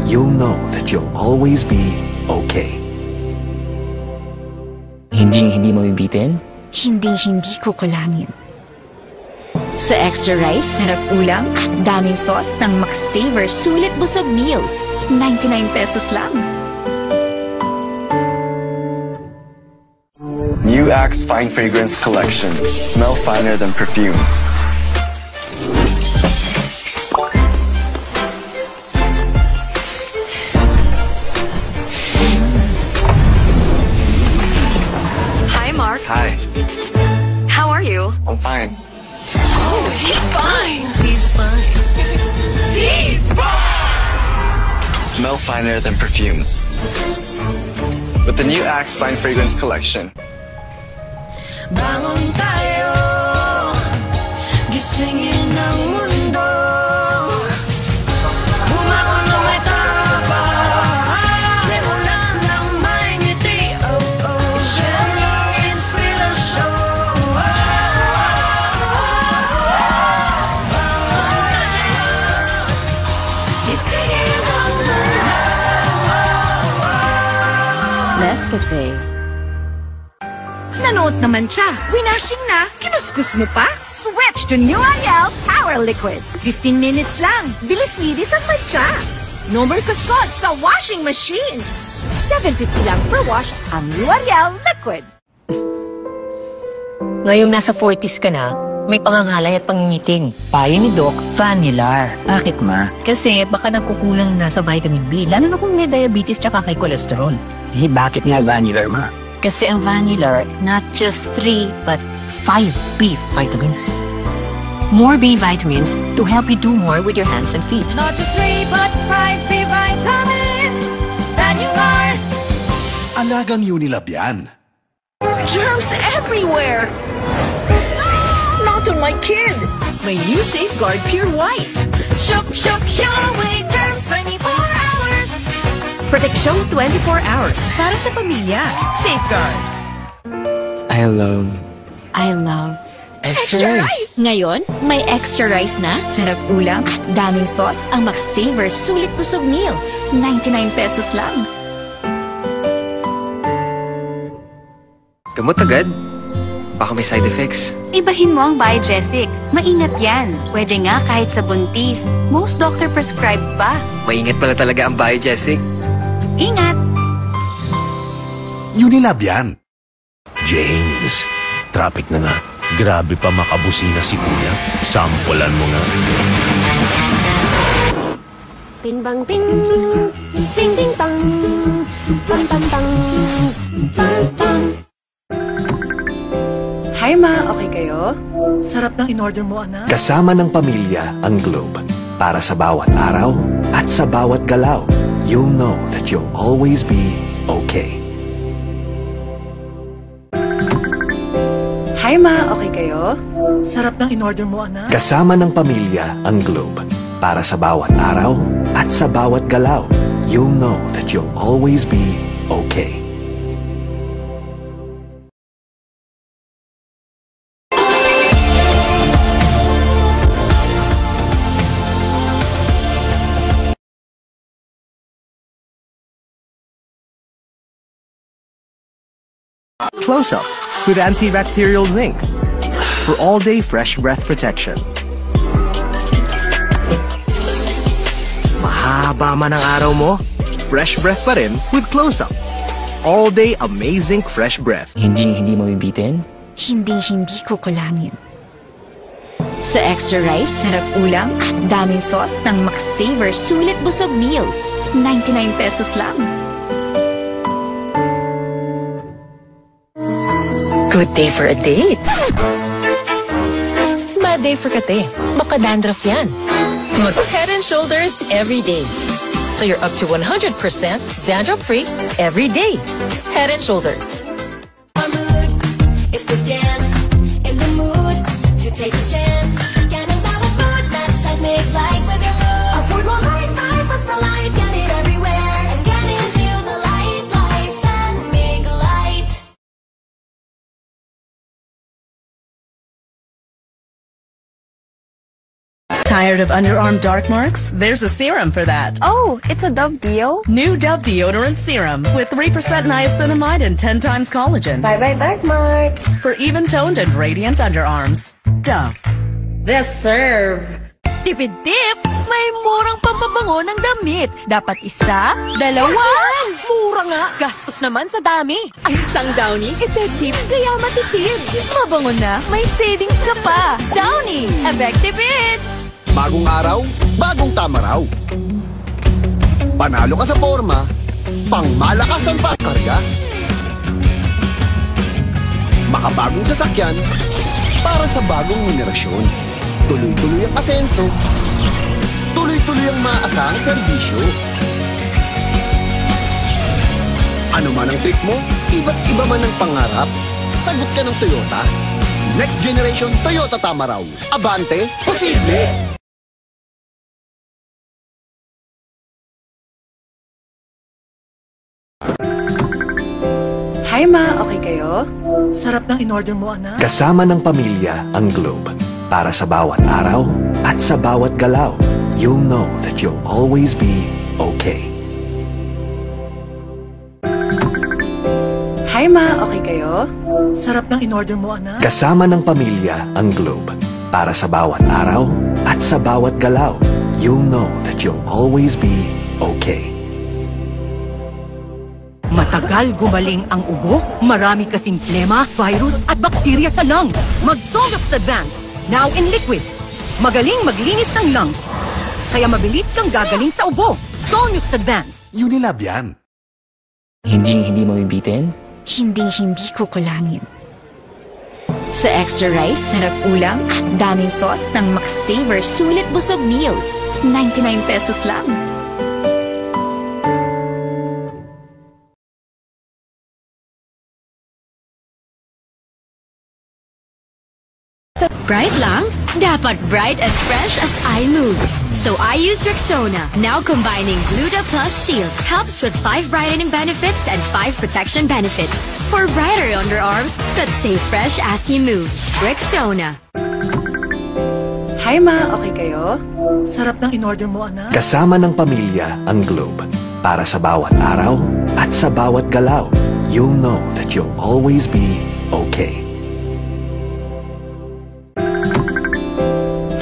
you'll know that you'll always be okay. Hindi mabibitin? Hindi kukulangin. Sa extra rice, sarap ulam at daming sauce ng McSaver Sulit Busog Meals. 99 pesos lang. New Axe Fine Fragrance Collection. Smell finer than perfumes. Hi, Mark. Hi. How are you? I'm fine. Oh, he's fine. He's fine. He's fine! Smell finer than perfumes. With the new Axe Fine Fragrance Collection. Bangon tayo, gisingin ang mundo. Bumangon na may tapang, simulan ng may ngiti. Oh, oh, share long inspirasyon. Bangon tayo, gisingin ang mundo. Nescafe. Nanood naman siya. Winashing na. Kinuskus mo pa? Switch to New Ariel Power Liquid. 15 minutes lang. Bilis-linis ang mancha. No more kuskus sa washing machine. $7.50 lang per wash ang New Ariel Liquid. Ngayong nasa 40s ka na, may pangangalay at pangingiting. Payo ni Doc, Vanilar. Bakit, ma? Kasi baka nagkukulang na sa vitamin B, lalo na kung may diabetes tsaka kay cholesterol. Eh, bakit nga Vanilar, ma? Kasi ang Vanilar, not just 3, but 5 B vitamins. More B vitamins to help you do more with your hands and feet. Not just 3, but 5 B vitamins. Vanilar. Alagang Unilab yan. Germs everywhere. Not on my kid. My new Safeguard Pure White. Shook away germs 24 hours. Proteksyon 24 hours para sa pamilya. Safeguard. I love Extra rice. Ngayon, may extra rice na, sarap ulam at daming sauce ang McSaver Sulit Busog Meals. 99 pesos lang. Gamot agad? Baka may side effects. Ibahin mo ang Biogesic. Maingat yan. Pwede nga kahit sa buntis. Most doctor prescribe pa. Maingat pala talaga ang Biogesic. Ingat! Unilab yan. James, traffic na nga. Grabe pa makabusina si Kuya. Sampulan mo nga. Bing bang bing. Bing bing bang. Bang bang bang. Bang bang. Hi, Ma. Okay kayo? Sarap ng in-order mo, anak. Kasama ng pamilya ang Globe. Para sa bawat araw at sa bawat galaw, you'll know that you'll always be okay. Hi, Ma. Okay kayo? Sarap ng in-order mo, anak. Kasama ng pamilya ang Globe. Para sa bawat araw at sa bawat galaw, you'll know that you'll always be okay. Close Up with antibacterial zinc for all-day fresh breath protection. Mahaba man ang araw mo, fresh breath pa rin with Close Up. All-day amazing fresh breath. Hindi mabibitin? Hindi kukulangin. Sa extra rice, sarap ulam at daming sauce ng McSaver Sulit Busog Meals. 99 pesos lang. Good day for a date. Bad day for kate. Baka dandruff yan. Mag-Head and Shoulders every day. So you're up to 100% dandruff-free every day. Head and Shoulders. My mood is to dance in the mood to take a chance. Can about with food, match that make life with your mood. A food more light, was the light, get it everywhere. And get into the light, lights and make light. Tired of underarm dark marks? There's a serum for that. Oh, it's a Dove Deo? New Dove Deodorant Serum with 3% niacinamide and 10 times collagen. Bye-bye dark marks. For even-toned and radiant underarms. Dove. The serve. Tipid-tip! May murang pampabango ng damit. Dapat isa, dalawa. Mura nga. Gastos naman sa dami. Ang isang Downy, effective, kaya matipid. Mabango na, may savings ka pa. Downy, effective it! Bagong araw, bagong tama raw. Panalo ka sa forma, pangmalakas ang pagkarga. Makabagong sasakyan, para sa bagong henerasyon. Tuloy-tuloy ang asenso. Tuloy-tuloy ang maaasahang serbisyo. Ano man ang trip mo, iba't iba man ang pangarap, sagot ka ng Toyota. Next generation Toyota Tamaraw. Abante, posible! Hi ma, okay kayo? Sarap ng in-order mo, anak. Kasama ng pamilya ang Globe. Para sa bawat araw at sa bawat galaw, you'll know that you'll always be okay. Hi ma, okay kayo? Sarap ng in-order mo, anak. Kasama ng pamilya ang Globe. Para sa bawat araw at sa bawat galaw, you'll know that you'll always be okay. Matagal gumaling ang ubo, marami kasing plema, virus at bakterya sa lungs. Mag-Solux Advance, now in liquid. Magaling maglinis ng lungs. Kaya mabilis kang gagaling sa ubo. Solux Advance. Unilab yan. Hindi mabibitin? Hindi ko kulangin. Sa extra rice, sarap ulam at daming sauce ng McSaver Sulit Busog Meals. 99 pesos lang. Bright lang? Dapat bright and fresh as I move. So I use Rexona, now combining Gluta Plus Shield. Helps with 5 brightening benefits and 5 protection benefits. For brighter underarms that stay fresh as you move. Rexona. Hi ma, okay kayo? Sarap ng in-order mo, anak. Kasama ng pamilya ang Globe. Para sa bawat araw at sa bawat galaw, you'll know that you'll always be okay.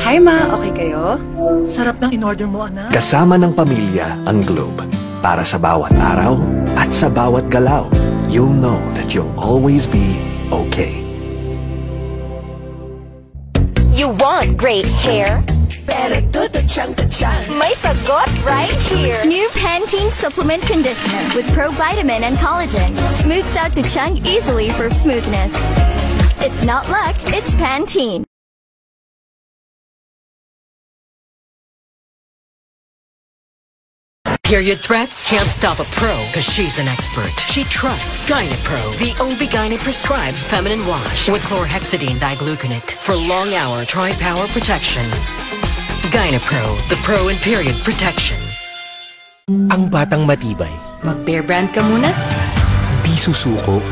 Hi ma, okay kayo? Sarap ng in-order mo, anak. Kasama ng pamilya ang Globe. Para sa bawat araw at sa bawat galaw, you'll know that you'll always be okay. You want great hair? Pero tututsyang. May sagot right here. New Pantene Supplement Conditioner with Pro-Vitamin and Collagen. Smooths out the chunk easily for smoothness. It's not luck, it's Pantene. Period threats can't stop a pro because she's an expert. She trusts Gynapro, the only Gyne-prescribed feminine wash with chlorhexidine digluconate for long-hour tri-power protection. Gynapro, the pro in period protection. Ang batang matibay. Mag-Bear Brand ka muna? Di susuko.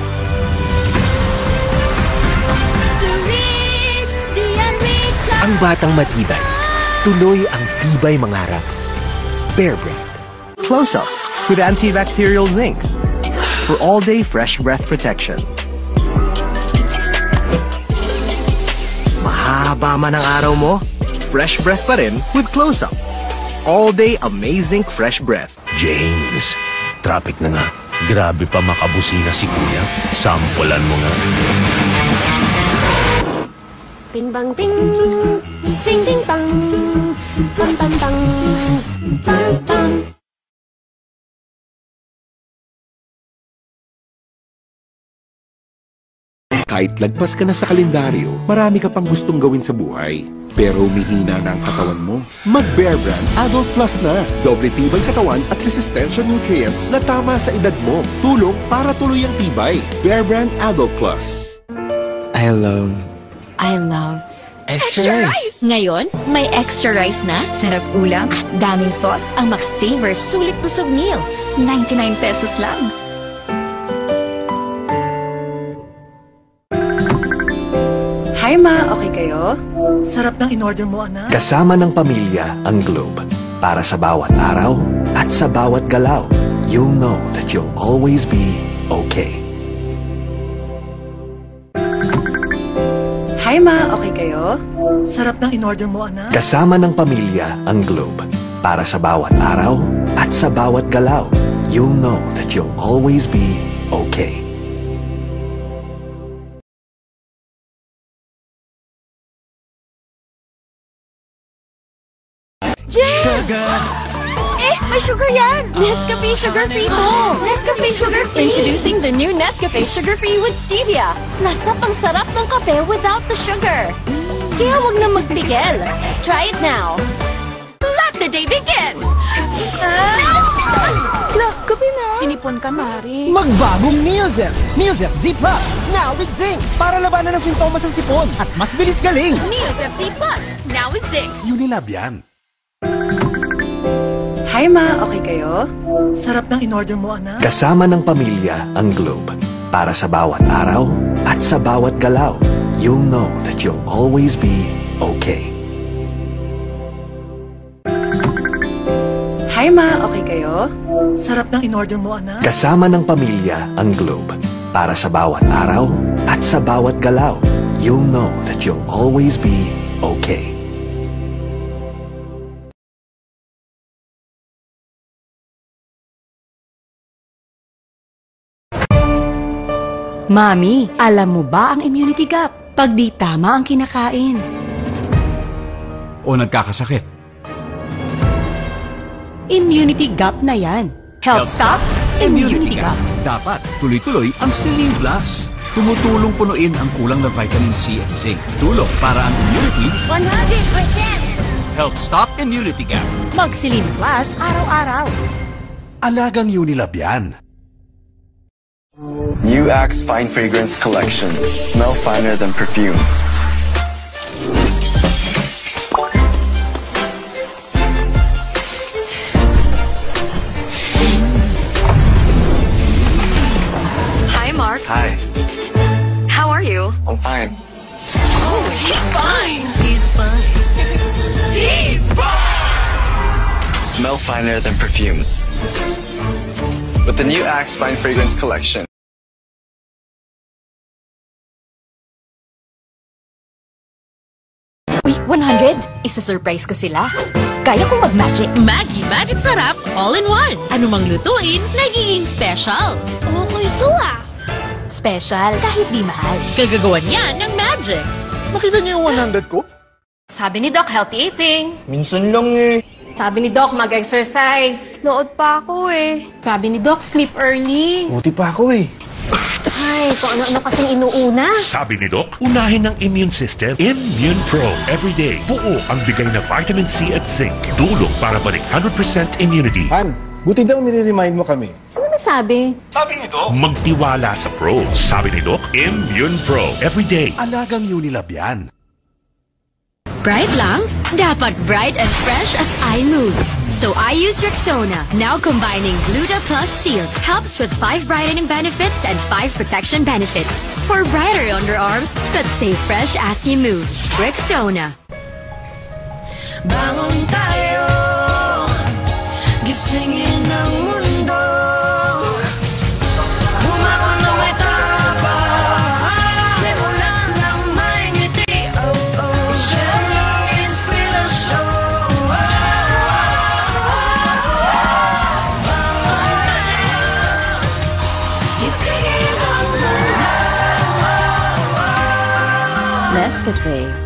Ang batang matibay. Tuloy ang tibay mangarap. Bear Brand. Close Up with antibacterial zinc for all-day fresh breath protection. Mahaba man ang araw mo, fresh breath pa rin with Close Up. All-day amazing fresh breath. James, traffic na nga. Grabe pa makabusina si Kuya. Sampulan mo nga. Bing bang bing, ding ding bang, bang bang bang, bang bang. Kahit lagpas ka na sa kalendaryo, marami ka pang gustong gawin sa buhay. Pero humihina na ang katawan mo. Mag-Bear Brand Adult Plus na. Doble tibay katawan at resistensya nutrients na tama sa edad mo. Tulong para tuloy ang tibay. Bear Brand Adult Plus. I love Extra rice! Ngayon, may extra rice na, sarap ulam at daming sauce ang McSaver Sulit Busog Meals. 99 pesos lang. Hi ma, okay kayo? Sarap ng in-order mo, anak. Kasama ng pamilya ang Globe. Para sa bawat araw at sa bawat galaw, you'll know that you'll always be okay. Hi, Ma. Okay kayo? Sarap ng in-order mo, anak. Kasama ng pamilya ang Globe. Para sa bawat araw at sa bawat galaw, you'll know that you'll always be okay. Sugar! May sugar yan! Nescafe Sugar Free to! Nescafe Sugar Free! Introducing the new Nescafe Sugar Free with Stevia. Lasap ang sarap ng kape without the sugar. Kaya wag na magpigil. Try it now. Let the day begin! Kape na. Sinipon ka, Mari. Magbagong Neozer! Neozer Z Plus! Now with zinc! Para labanan ng sintomas ng sipon at mas bilis galing! Neozer Z Plus! Now with zinc! Unilab yan. Hi, Ma. Okay kayo? Sarap ng in-order mo, anak. Kasama ng pamilya ang Globe. Para sa bawat araw at sa bawat galaw, you'll know that you'll always be okay. Hi, Ma. Okay kayo? Sarap ng in-order mo, anak. Kasama ng pamilya ang Globe. Para sa bawat araw at sa bawat galaw, you'll know that you'll always be okay. Mami, alam mo ba ang immunity gap? Pag di tama ang kinakain. O nagkakasakit. Immunity gap na yan. Help stop immunity gap. Dapat tuloy-tuloy ang Celine Plus. Tumutulong punuin ang kulang na vitamin C at zinc. Tulong para ang immunity 100%! help stop immunity gap. Mag-Celine Plus araw-araw. Alagang Unilab yan. New Axe Fine Fragrance Collection. Smell finer than perfumes. Hi, Mark. Hi. How are you? I'm fine. Oh, he's fine. He's fine. He's fine. Smell finer than perfumes. With the new Axe Fine Fragrance Collection. Uy, 100? Isa-surprise ko sila. Kaya kong mag-magic. Maggie Magic Sarap, all in one. Ano mang lutuin, nagiging special. Okay to Special kahit di mahal. Kagagawan yan ng magic. Nakita niyo yung 100 ko? Sabi ni Doc, healthy eating. Minsan lang eh. Sabi ni Doc, mag-exercise. Nood pa ako eh. Sabi ni Doc, sleep early. Buti pa ako eh. Ay, kung ano-ano kasing inuuna. Sabi ni Doc, unahin ng immune system, Immune Pro. Everyday, buo ang bigay na vitamin C at zinc. Tulong para balik 100% immunity. Han, buti daw nire-remind mo kami. Sino nasabi? Sabi ni Doc, magtiwala sa Pro. Sabi ni Doc, Immune Pro. Everyday. Alagang Unilab yan. Bright lang? Dapat bright and fresh as I move. So I use Rexona, now combining Gluta Plus Shield. Helps with 5 brightening benefits and 5 protection benefits. For brighter underarms that stay fresh as you move. Rexona. Bangon tayo, gisingin ang mundo. Bumangon na may tapa, simulan ng may ngiti. Oh, oh, share ng inspirasyon. Bangon tayo, gisingin ang mundo. Nescafe.